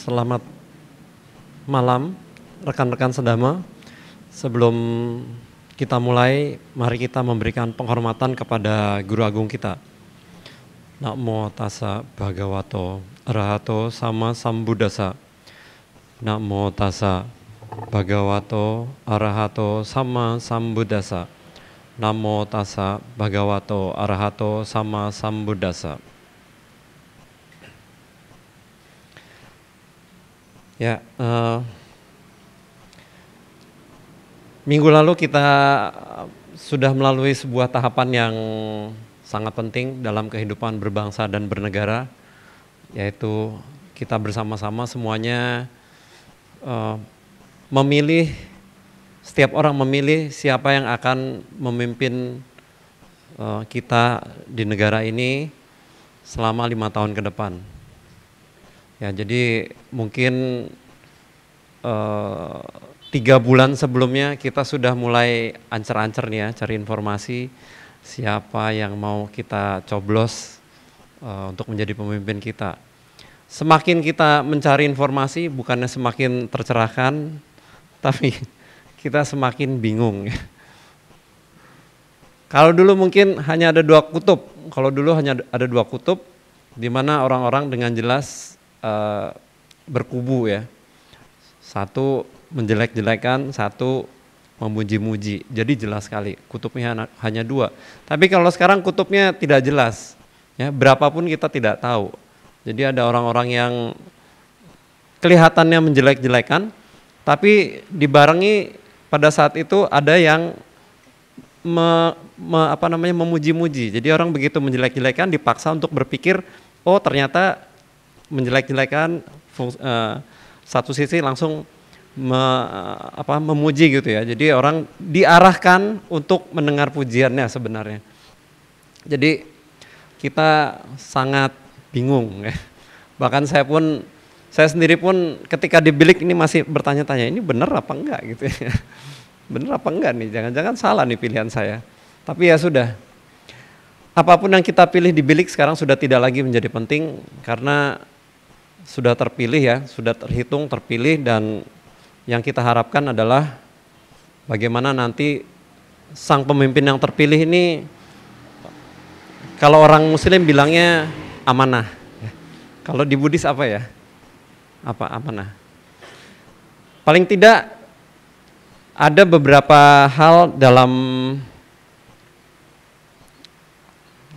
Selamat malam rekan-rekan sedama. Sebelum kita mulai, mari kita memberikan penghormatan kepada Guru Agung kita. Namo tassa bhagavato arahato sama sambuddhassa. Namo tassa bhagavato arahato sama sambuddhassa. Namo tassa bhagavato arahato sama sambuddhassa. Ya, minggu lalu kita sudah melalui sebuah tahapan yang sangat penting dalam kehidupan berbangsa dan bernegara, yaitu kita bersama-sama semuanya memilih, setiap orang memilih siapa yang akan memimpin kita di negara ini selama 5 tahun ke depan. Ya, jadi mungkin 3 bulan sebelumnya kita sudah mulai ancer-ancer nih ya, cari informasi siapa yang mau kita coblos untuk menjadi pemimpin kita. Semakin kita mencari informasi, bukannya semakin tercerahkan, tapi kita semakin bingung. Kalau dulu mungkin hanya ada 2 kutub, ada 2 kutub, di mana orang-orang dengan jelas berkubu ya. Satu menjelek-jelekan, satu memuji-muji. Jadi jelas sekali kutubnya hanya 2. Tapi kalau sekarang kutubnya tidak jelas, ya berapapun kita tidak tahu. Jadi ada orang-orang yang kelihatannya menjelek-jelekan, tapi dibarengi pada saat itu ada yang memuji-muji. Jadi orang begitu menjelek-jelekan dipaksa untuk berpikir, oh ternyata menjelek-jelekan satu sisi langsung memuji gitu ya. Jadi orang diarahkan untuk mendengar pujiannya sebenarnya. Jadi kita sangat bingung ya. Bahkan saya sendiri pun ketika di bilik ini masih bertanya-tanya, ini benar apa enggak gitu ya. Benar apa enggak nih, jangan-jangan salah nih pilihan saya. Tapi ya sudah, apapun yang kita pilih di bilik sekarang sudah tidak lagi menjadi penting, karena sudah terpilih ya, sudah terhitung, terpilih, dan yang kita harapkan adalah bagaimana nanti sang pemimpin yang terpilih ini, kalau orang muslim bilangnya amanah. Kalau di Buddhis apa ya? Apa amanah? Paling tidak ada beberapa hal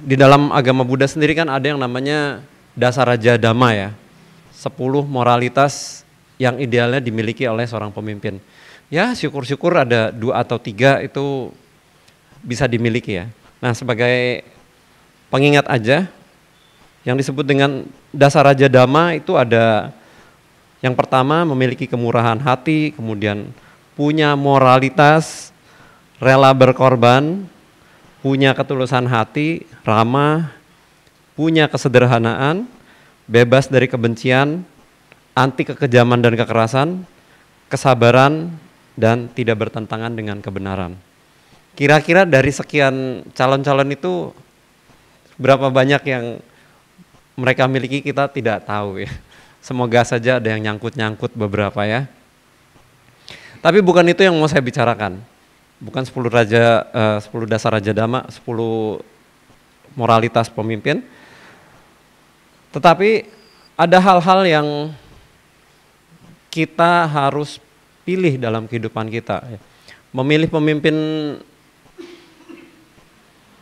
di dalam agama Buddha sendiri kan ada yang namanya Dasaraja Dhamma ya. 10 moralitas yang idealnya dimiliki oleh seorang pemimpin. Ya syukur-syukur ada 2 atau 3 itu bisa dimiliki ya. Nah sebagai pengingat aja, yang disebut dengan Dasaraja Dhamma itu ada yang pertama memiliki kemurahan hati, kemudian punya moralitas, rela berkorban, punya ketulusan hati, ramah, punya kesederhanaan, bebas dari kebencian, anti kekejaman dan kekerasan, kesabaran, dan tidak bertentangan dengan kebenaran. Kira-kira dari sekian calon-calon itu berapa banyak yang mereka miliki kita tidak tahu ya. Semoga saja ada yang nyangkut-nyangkut beberapa ya. Tapi bukan itu yang mau saya bicarakan. Bukan 10 dasar raja dhamma, 10 moralitas pemimpin. Tetapi ada hal-hal yang kita harus pilih dalam kehidupan kita. Memilih pemimpin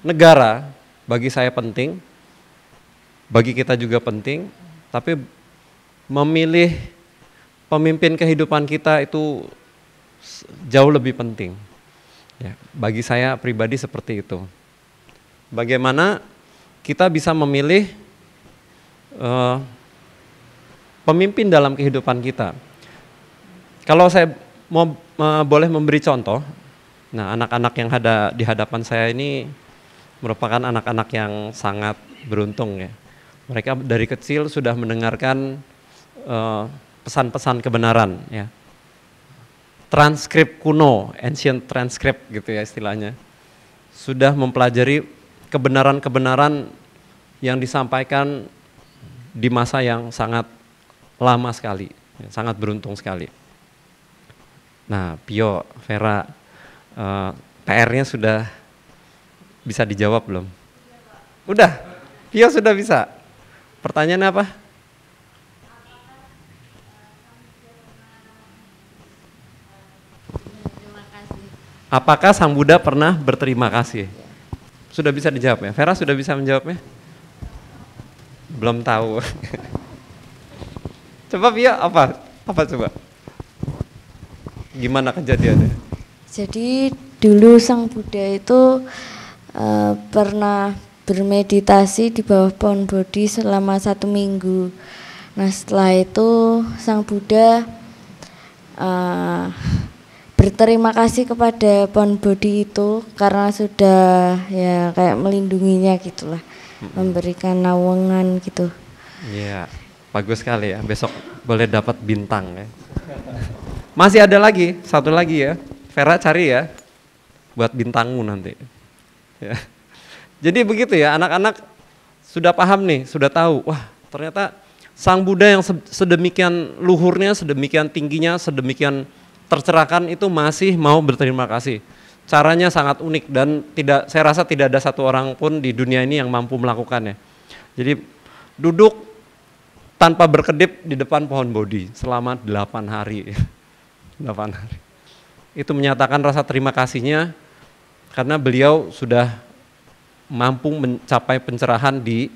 negara bagi saya penting, bagi kita juga penting, tapi memilih pemimpin kehidupan kita itu jauh lebih penting. Ya, bagi saya pribadi seperti itu. Bagaimana kita bisa memilih pemimpin dalam kehidupan kita. Kalau saya boleh memberi contoh, nah anak-anak yang ada di hadapan saya ini merupakan anak-anak yang sangat beruntung ya. Mereka dari kecil sudah mendengarkan pesan-pesan kebenaran ya. Transkrip kuno, ancient transcript gitu ya istilahnya. Sudah mempelajari kebenaran-kebenaran yang disampaikan di masa yang sangat lama sekali, sangat beruntung sekali. Nah, Pio, Vera, PR-nya sudah bisa dijawab belum? Udah, Pio sudah bisa. Pertanyaannya apa? Apakah Sang Buddha pernah berterima kasih? Sudah bisa dijawab ya? Vera sudah bisa menjawabnya? Belum tahu. Coba Pio, apa? Apa coba? Gimana kejadiannya? Jadi dulu Sang Buddha itu pernah bermeditasi di bawah pohon Bodhi selama 1 minggu. Nah setelah itu Sang Buddha berterima kasih kepada pohon Bodhi itu karena sudah ya kayak melindunginya gitulah, memberikan naungan gitu. Iya, bagus sekali ya. Besok boleh dapat bintang ya. Masih ada lagi, satu lagi ya. Vera cari ya, buat bintangmu nanti. Ya. Jadi begitu ya, anak-anak sudah paham nih, sudah tahu. Wah, ternyata Sang Buddha yang sedemikian luhurnya, sedemikian tingginya, sedemikian tercerahkan itu masih mau berterima kasih. Caranya sangat unik dan saya rasa tidak ada satu orang pun di dunia ini yang mampu melakukannya. Jadi duduk tanpa berkedip di depan pohon Bodhi selama 8 hari. 8 hari. Itu menyatakan rasa terima kasihnya karena beliau sudah mampu mencapai pencerahan di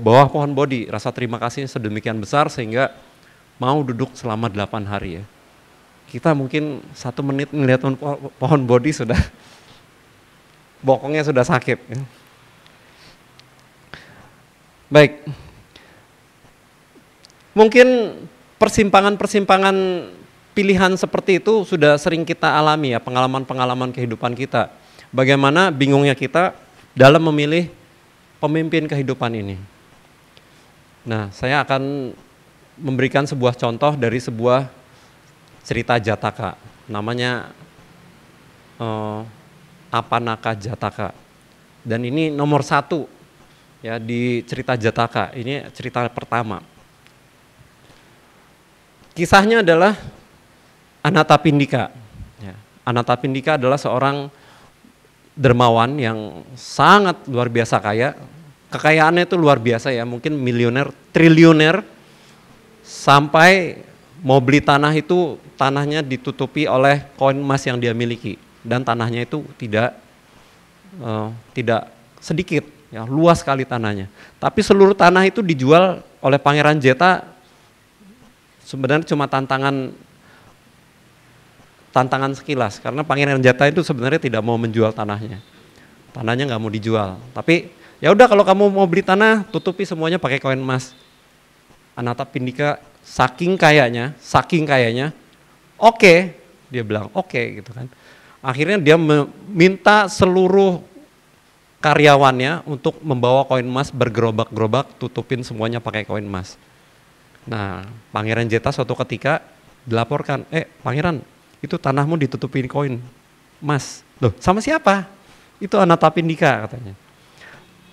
bawah pohon Bodhi. Rasa terima kasihnya sedemikian besar sehingga mau duduk selama 8 hari ya. Kita mungkin 1 menit melihat pohon Bodhi sudah bokongnya sudah sakit. Ya. Baik. Mungkin persimpangan-persimpangan pilihan seperti itu sudah sering kita alami ya, pengalaman-pengalaman kehidupan kita. Bagaimana bingungnya kita dalam memilih pemimpin kehidupan ini. Nah, saya akan memberikan sebuah contoh dari sebuah cerita Jataka. Namanya Apanaka Jataka. Dan ini nomor 1 ya di cerita Jataka. Ini cerita pertama. Kisahnya adalah Anathapindika. Ya, Anathapindika adalah seorang dermawan yang sangat luar biasa kaya. Kekayaannya itu luar biasa ya, mungkin milioner, triliuner, sampai mau beli tanah itu tanahnya ditutupi oleh koin emas yang dia miliki dan tanahnya itu tidak sedikit, ya, luas sekali tanahnya. Tapi seluruh tanah itu dijual oleh Pangeran Jeta. Sebenarnya cuma tantangan sekilas karena Pangeran Jeta itu sebenarnya tidak mau menjual tanahnya. Tanahnya nggak mau dijual. Tapi ya udah kalau kamu mau beli tanah, tutupi semuanya pakai koin emas. Anathapindika saking kayanya, oke, dia bilang oke gitu kan. Akhirnya dia meminta seluruh karyawannya untuk membawa koin emas bergerobak-gerobak, tutupin semuanya pakai koin emas. Nah, Pangeran Jeta suatu ketika dilaporkan, Pangeran, itu tanahmu ditutupin koin emas. Loh, sama siapa? Itu Anathapindika katanya.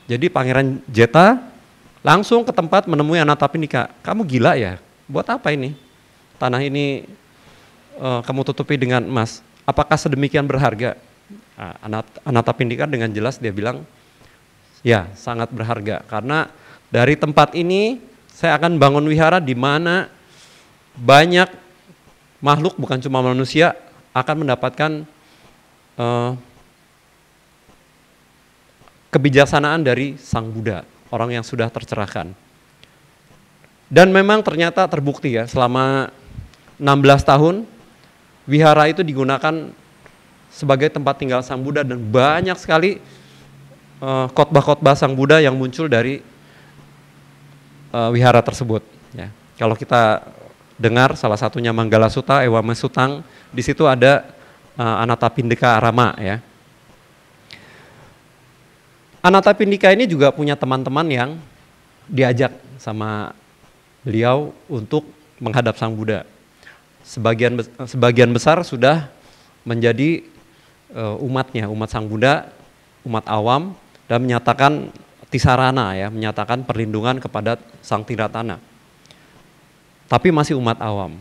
Jadi Pangeran Jeta langsung ke tempat menemui Anathapindika. Kamu gila ya? Buat apa ini? Tanah ini kamu tutupi dengan emas. Apakah sedemikian berharga? Anathapindika dengan jelas dia bilang, ya sangat berharga. Karena dari tempat ini saya akan bangun wihara di mana banyak makhluk bukan cuma manusia akan mendapatkan kebijaksanaan dari Sang Buddha, orang yang sudah tercerahkan. Dan memang ternyata terbukti ya, selama 16 tahun wihara itu digunakan sebagai tempat tinggal Sang Buddha dan banyak sekali khotbah-khotbah Sang Buddha yang muncul dari wihara tersebut. Ya. Kalau kita dengar salah satunya Manggala Sutta, Ewame Sutang, di situ ada Anathapindika Arama ya. Anathapindika ini juga punya teman-teman yang diajak sama beliau untuk menghadap Sang Buddha. Sebagian besar sudah menjadi umatnya, umat Sang Buddha, umat awam, dan menyatakan tisarana ya, menyatakan perlindungan kepada Sang Tiratana. tapi masih umat awam.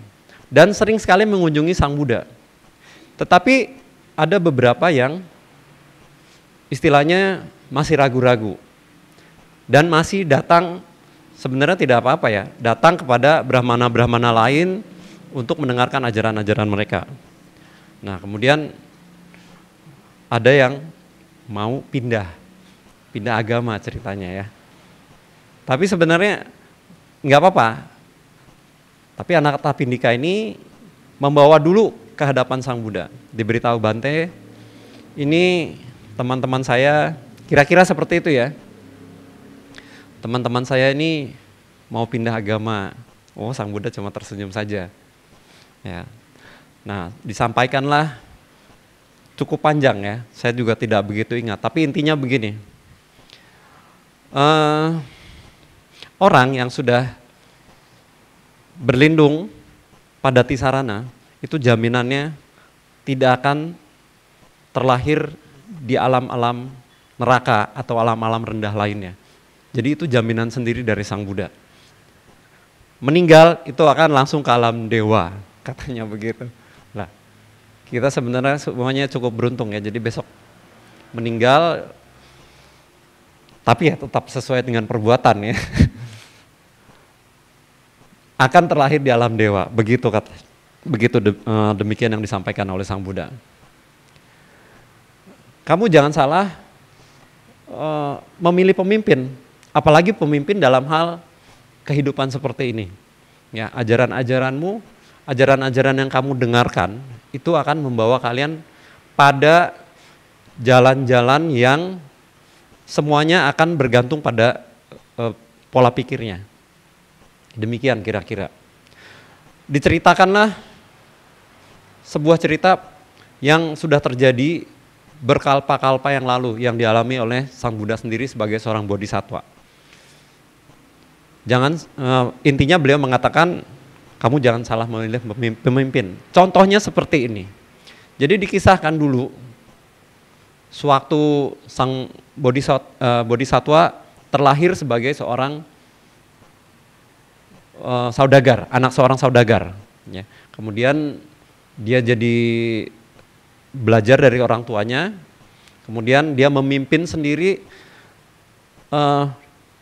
Dan sering sekali mengunjungi Sang Buddha. Tetapi ada beberapa yang istilahnya masih ragu-ragu. Dan masih datang, sebenarnya tidak apa-apa ya, datang kepada brahmana-brahmana lain untuk mendengarkan ajaran-ajaran mereka. Nah kemudian ada yang mau pindah agama ceritanya ya. Tapi sebenarnya nggak apa-apa. Tapi anak Tapindika ini membawa dulu ke hadapan Sang Buddha. Diberitahu Bante, ini teman-teman saya kira-kira seperti itu ya. Teman-teman saya ini mau pindah agama. Oh, Sang Buddha cuma tersenyum saja. Ya. Nah, disampaikanlah cukup panjang ya. Saya juga tidak begitu ingat. Tapi intinya begini. Orang yang sudah berlindung pada Tisarana itu jaminannya tidak akan terlahir di alam-alam neraka atau alam-alam rendah lainnya. Jadi itu jaminan sendiri dari Sang Buddha. Meninggal itu akan langsung ke alam dewa, katanya begitu. Nah, kita sebenarnya semuanya cukup beruntung ya. Jadi besok meninggal, tapi ya tetap sesuai dengan perbuatan ya. Akan terlahir di alam dewa, begitu demikian yang disampaikan oleh Sang Buddha. Kamu jangan salah memilih pemimpin, apalagi pemimpin dalam hal kehidupan seperti ini. Ya, ajaran-ajaranmu, ajaran-ajaran yang kamu dengarkan itu akan membawa kalian pada jalan-jalan yang semuanya akan bergantung pada pola pikirnya. Demikian kira-kira. Diceritakanlah sebuah cerita yang sudah terjadi berkalpa-kalpa yang lalu yang dialami oleh Sang Buddha sendiri sebagai seorang bodhisattva. Intinya beliau mengatakan kamu jangan salah memilih pemimpin. Contohnya seperti ini. Jadi dikisahkan dulu sewaktu Sang bodhisattva terlahir sebagai seorang saudagar, anak seorang saudagar. Ya. Kemudian dia jadi belajar dari orang tuanya, kemudian dia memimpin sendiri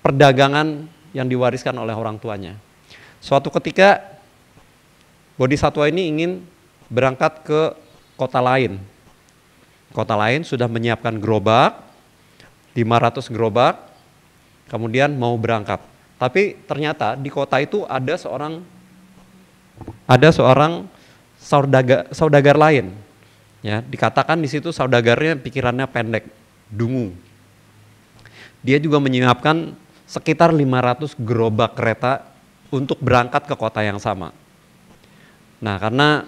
perdagangan yang diwariskan oleh orang tuanya. Suatu ketika bodhisattva ini ingin berangkat ke kota lain. Kota lain sudah menyiapkan gerobak, 500 gerobak, kemudian mau berangkat. Tapi ternyata di kota itu ada seorang saudagar lain. Ya, dikatakan di situ saudagarnya pikirannya pendek, dungu. Dia juga menyiapkan sekitar 500 gerobak kereta untuk berangkat ke kota yang sama. Nah, karena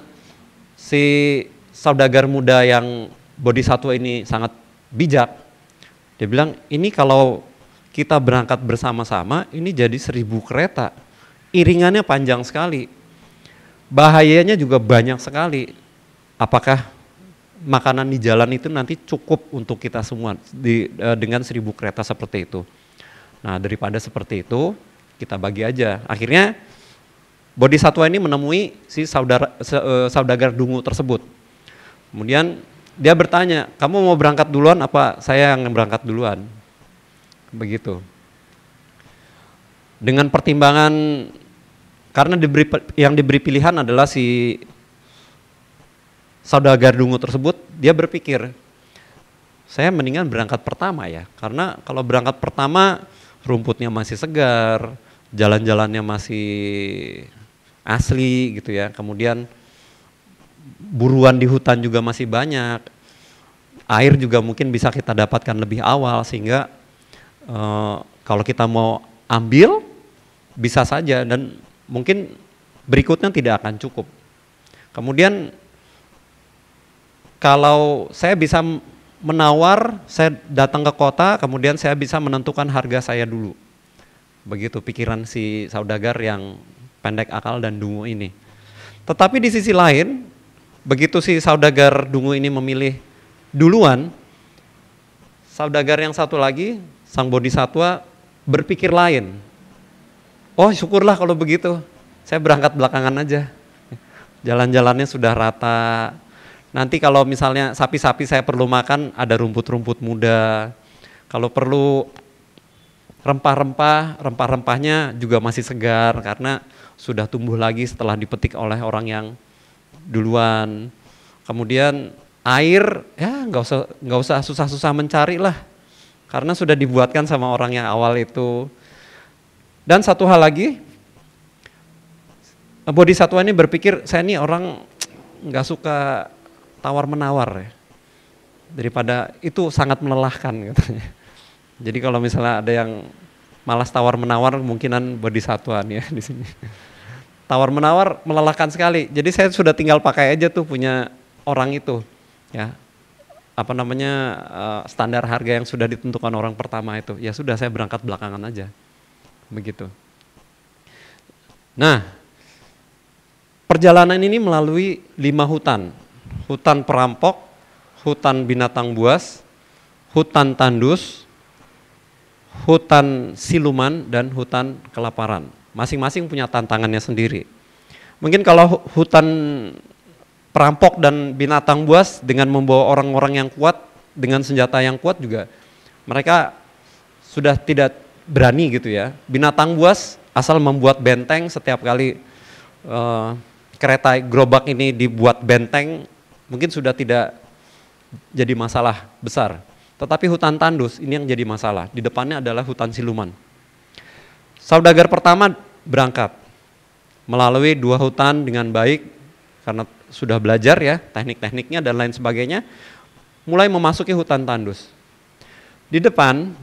si saudagar muda yang bodhisattva ini sangat bijak, dia bilang, ini kalau kita berangkat bersama-sama, ini jadi 1000 kereta. Iringannya panjang sekali. Bahayanya juga banyak sekali. Apakah makanan di jalan itu nanti cukup untuk kita semua dengan 1000 kereta seperti itu? Nah, daripada seperti itu, kita bagi aja. Akhirnya bodhisattva ini menemui si saudagar dungu tersebut. Kemudian dia bertanya, kamu mau berangkat duluan apa saya yang berangkat duluan? Begitu. Dengan pertimbangan, karena yang diberi pilihan adalah si saudagar dungu tersebut, dia berpikir, saya mendingan berangkat pertama ya, karena kalau berangkat pertama rumputnya masih segar, jalan-jalannya masih asli gitu ya, kemudian buruan di hutan juga masih banyak, air juga mungkin bisa kita dapatkan lebih awal sehingga kalau kita mau ambil bisa saja dan mungkin berikutnya tidak akan cukup. Kemudian kalau saya bisa menawar, saya datang ke kota, kemudian saya bisa menentukan harga saya dulu. Begitu pikiran si saudagar yang pendek akal dan dungu ini. Tetapi di sisi lain, begitu si saudagar dungu ini memilih duluan, saudagar yang satu lagi, Sang Bodhisattva berpikir lain. Oh, syukurlah kalau begitu. saya berangkat belakangan aja. Jalan-jalannya sudah rata. Nanti kalau misalnya sapi-sapi saya perlu makan, ada rumput-rumput muda. Kalau perlu rempah-rempahnya juga masih segar karena sudah tumbuh lagi setelah dipetik oleh orang yang duluan. Kemudian air, ya nggak usah susah-susah mencari lah, karena sudah dibuatkan sama orang yang awal itu. Dan satu hal lagi, Bodhisattva ini berpikir, saya ini orang nggak suka tawar-menawar ya. Daripada itu sangat melelahkan katanya. Jadi kalau misalnya ada yang malas tawar-menawar, kemungkinan Bodhisattva nih ya di sini. Tawar-menawar melelahkan sekali. Jadi saya sudah tinggal pakai aja tuh punya orang itu ya. Apa namanya standar harga yang sudah ditentukan orang pertama itu. Ya sudah, saya berangkat belakangan aja. Begitu. Nah, perjalanan ini melalui 5 hutan. Hutan perampok, hutan binatang buas, hutan tandus, hutan siluman, dan hutan kelaparan. Masing-masing punya tantangannya sendiri. Mungkin kalau hutan perampok dan binatang buas dengan membawa orang-orang yang kuat, dengan senjata yang kuat juga, mereka sudah tidak berani gitu ya. Binatang buas asal membuat benteng, setiap kali kereta gerobak ini dibuat benteng, mungkin sudah tidak jadi masalah besar. Tetapi hutan tandus ini yang jadi masalah. Di depannya adalah hutan siluman. Saudagar pertama berangkat melalui 2 hutan dengan baik karena sudah belajar ya teknik-tekniknya dan lain sebagainya. Mulai memasuki hutan tandus. Di depan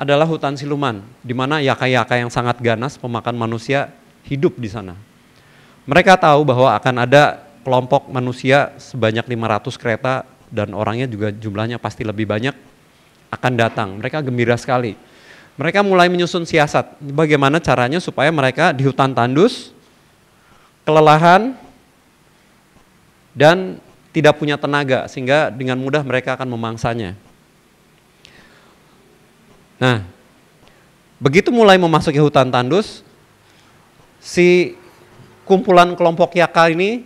adalah hutan siluman, di mana yaka-yaka yang sangat ganas pemakan manusia hidup di sana. Mereka tahu bahwa akan ada kelompok manusia sebanyak 500 kereta dan orangnya juga jumlahnya pasti lebih banyak akan datang. Mereka gembira sekali. Mereka mulai menyusun siasat bagaimana caranya supaya mereka di hutan tandus kelelahan dan tidak punya tenaga sehingga dengan mudah mereka akan memangsanya. Nah, begitu mulai memasuki hutan tandus, si kumpulan kelompok yaka ini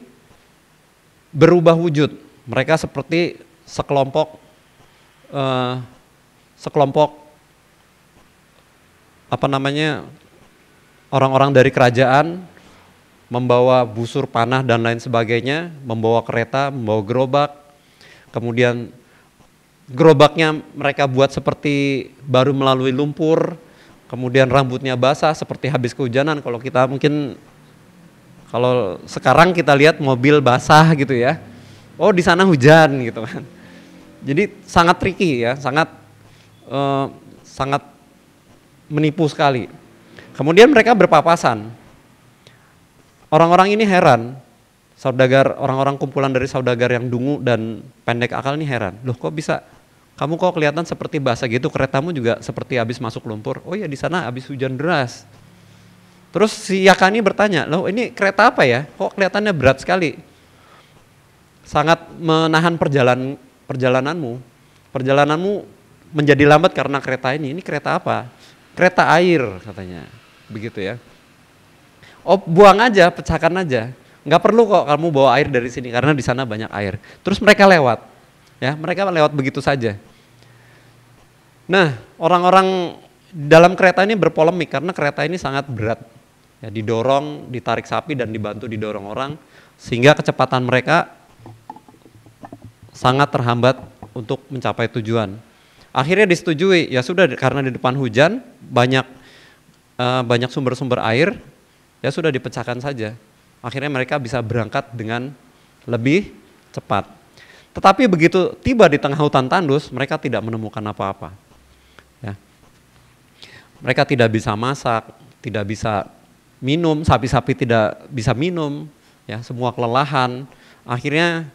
berubah wujud. Mereka seperti sekelompok orang-orang dari kerajaan, membawa busur panah dan lain sebagainya, membawa kereta, membawa gerobak. Kemudian gerobaknya mereka buat seperti baru melalui lumpur. Kemudian rambutnya basah seperti habis kehujanan. Kalau sekarang kita lihat mobil basah gitu ya, oh di sana hujan gitu kan. Jadi sangat tricky ya, sangat menipu sekali. Kemudian mereka berpapasan. Orang-orang ini heran, orang-orang kumpulan dari saudagar yang dungu dan pendek akal ini heran. Loh kok bisa, kamu kok kelihatan seperti basah gitu, keretamu juga seperti habis masuk lumpur. Oh ya di sana habis hujan deras. Terus si Yaka ini bertanya, loh ini kereta apa ya? Kok kelihatannya berat sekali? Sangat menahan perjalananmu. Perjalananmu menjadi lambat karena kereta ini. Ini kereta apa? Kereta air katanya. Begitu ya. Oh buang aja, pecahkan aja. Nggak perlu kok kamu bawa air dari sini karena di sana banyak air. Terus mereka lewat. Ya, mereka lewat begitu saja. Nah, orang-orang dalam kereta ini berpolemik karena kereta ini sangat berat. Ya, didorong, ditarik sapi dan dibantu didorong orang sehingga kecepatan mereka sangat terhambat untuk mencapai tujuan. Akhirnya disetujui, ya sudah karena di depan hujan banyak sumber-sumber air, ya sudah dipecahkan saja. Akhirnya mereka bisa berangkat dengan lebih cepat. Tetapi begitu tiba di tengah hutan tandus, mereka tidak menemukan apa-apa. Ya. Mereka tidak bisa masak, tidak bisa minum, sapi-sapi tidak bisa minum, ya semua kelelahan. Akhirnya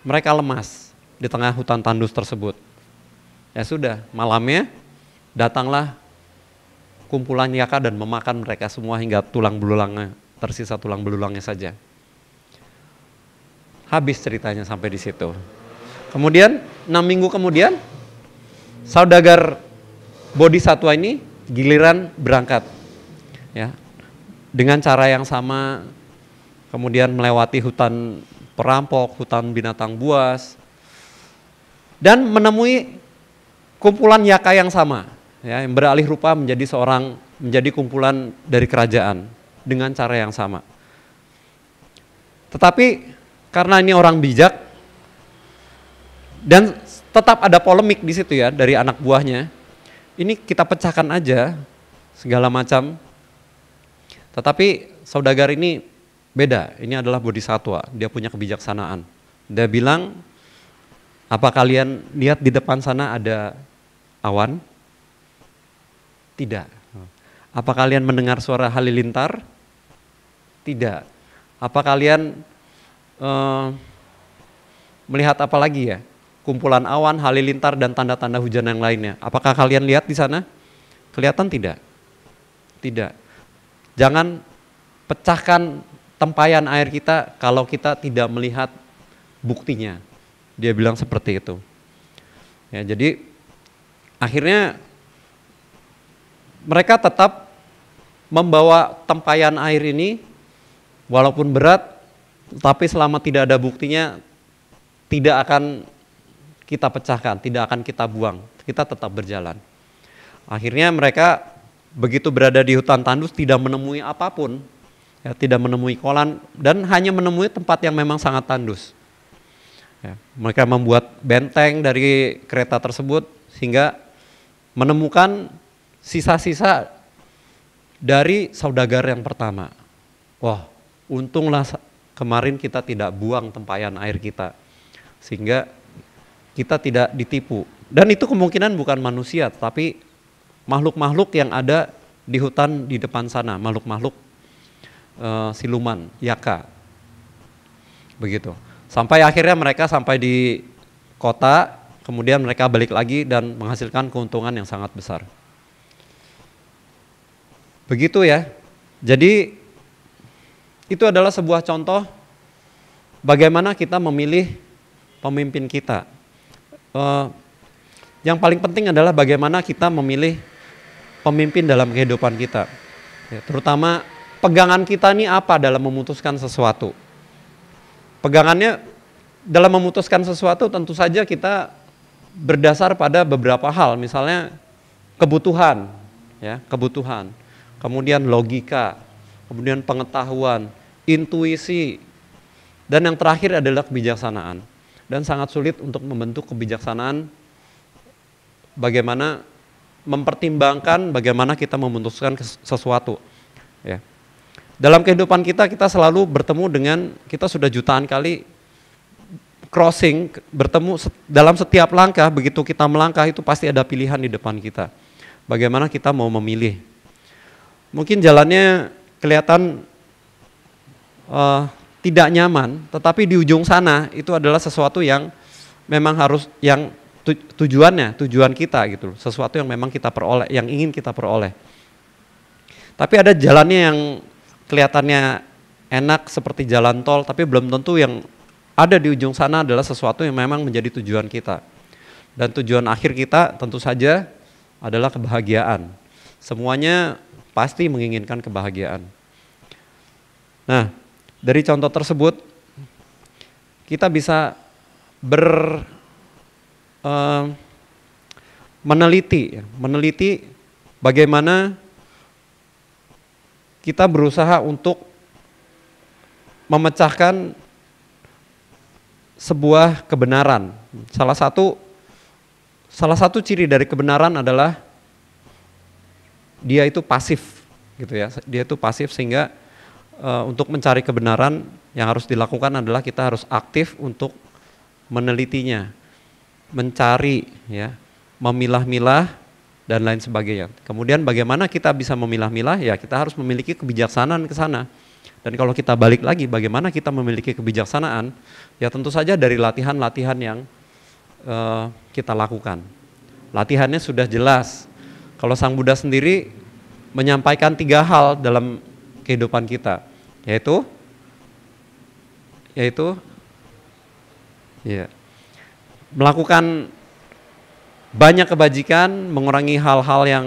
mereka lemas di tengah hutan tandus tersebut. Ya sudah, malamnya datanglah kumpulan yaka dan memakan mereka semua hingga tulang belulangnya, tersisa tulang belulangnya saja. Habis ceritanya sampai di situ. Kemudian 6 minggu kemudian saudagar Bodhisattva ini giliran berangkat. Ya. dengan cara yang sama, kemudian melewati hutan perampok, hutan binatang buas, dan menemui kumpulan Yaka yang sama, ya, yang beralih rupa menjadi kumpulan dari kerajaan dengan cara yang sama. Tetapi karena ini orang bijak dan tetap ada polemik di situ ya dari anak buahnya, ini kita pecahkan aja segala macam. Tetapi saudagar ini beda, ini adalah bodhisatwa, dia punya kebijaksanaan. Dia bilang, apa kalian lihat di depan sana ada awan? Tidak. Apa kalian mendengar suara halilintar? Tidak. Apa kalian melihat apa lagi ya? Kumpulan awan, halilintar, dan tanda-tanda hujan yang lainnya. Apakah kalian lihat di sana? Kelihatan tidak? Tidak. Jangan pecahkan tempayan air kita kalau kita tidak melihat buktinya. Dia bilang seperti itu. Ya, jadi akhirnya mereka tetap membawa tempayan air ini walaupun berat, tapi selama tidak ada buktinya tidak akan kita pecahkan, tidak akan kita buang, kita tetap berjalan. Akhirnya mereka begitu berada di hutan tandus tidak menemui apapun, ya, tidak menemui kolam dan hanya menemui tempat yang memang sangat tandus. Ya, mereka membuat benteng dari kereta tersebut sehingga menemukan sisa-sisa dari saudagar yang pertama. Wah, untunglah kemarin kita tidak buang tempayan air kita sehingga kita tidak ditipu. Dan itu kemungkinan bukan manusia, tapi makhluk-makhluk yang ada di hutan di depan sana, makhluk-makhluk siluman, Yaka. Begitu. Sampai akhirnya mereka sampai di kota, kemudian mereka balik lagi dan menghasilkan keuntungan yang sangat besar. Begitu ya. Jadi itu adalah sebuah contoh bagaimana kita memilih pemimpin kita. Yang paling penting adalah bagaimana kita memilih pemimpin dalam kehidupan kita. Ya, terutama pegangan kita ini apa dalam memutuskan sesuatu. Pegangannya dalam memutuskan sesuatu tentu saja kita berdasar pada beberapa hal, misalnya kebutuhan, ya, kebutuhan, kemudian logika, kemudian pengetahuan, intuisi, dan yang terakhir adalah kebijaksanaan. Dan sangat sulit untuk membentuk kebijaksanaan bagaimana mempertimbangkan bagaimana kita memutuskan sesuatu. Ya. Dalam kehidupan kita selalu bertemu dengan, kita sudah jutaan kali crossing, bertemu dalam setiap langkah, begitu kita melangkah itu pasti ada pilihan di depan kita. Bagaimana kita mau memilih. Mungkin jalannya kelihatan tidak nyaman, tetapi di ujung sana itu adalah sesuatu yang memang harus, yang tujuan kita gitu, sesuatu yang memang kita peroleh, yang ingin kita peroleh. Tapi ada jalannya yang kelihatannya enak seperti jalan tol, tapi belum tentu yang ada di ujung sana adalah sesuatu yang memang menjadi tujuan kita. Dan tujuan akhir kita tentu saja adalah kebahagiaan. Semuanya pasti menginginkan kebahagiaan. Nah, dari contoh tersebut kita bisa meneliti bagaimana kita berusaha untuk memecahkan sebuah kebenaran. Salah satu ciri dari kebenaran adalah dia itu pasif, gitu ya. Dia itu pasif sehingga untuk mencari kebenaran yang harus dilakukan adalah kita harus aktif untuk menelitinya, mencari, ya, memilah-milah dan lain sebagainya. Kemudian bagaimana kita bisa memilah-milah? Ya, kita harus memiliki kebijaksanaan ke sana. Dan kalau kita balik lagi, bagaimana kita memiliki kebijaksanaan? Ya tentu saja dari latihan-latihan yang kita lakukan. Latihannya sudah jelas. Kalau Sang Buddha sendiri menyampaikan 3 hal dalam kehidupan kita, yaitu ya, melakukan banyak kebajikan, mengurangi hal-hal yang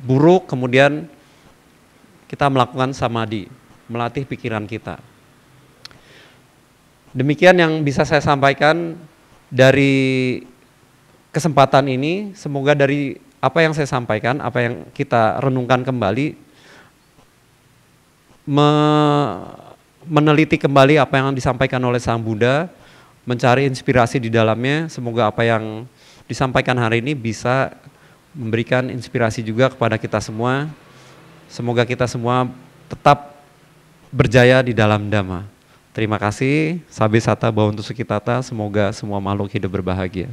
buruk, kemudian kita melakukan samadhi, melatih pikiran kita. Demikian yang bisa saya sampaikan dari kesempatan ini. Semoga dari apa yang saya sampaikan, apa yang kita renungkan kembali, meneliti kembali apa yang disampaikan oleh Sang Buddha, mencari inspirasi di dalamnya. Semoga apa yang disampaikan hari ini bisa memberikan inspirasi juga kepada kita semua. Semoga kita semua tetap berjaya di dalam Dhamma. Terima kasih. Sabe sata bhavantu sukhitata. Semoga semua makhluk hidup berbahagia.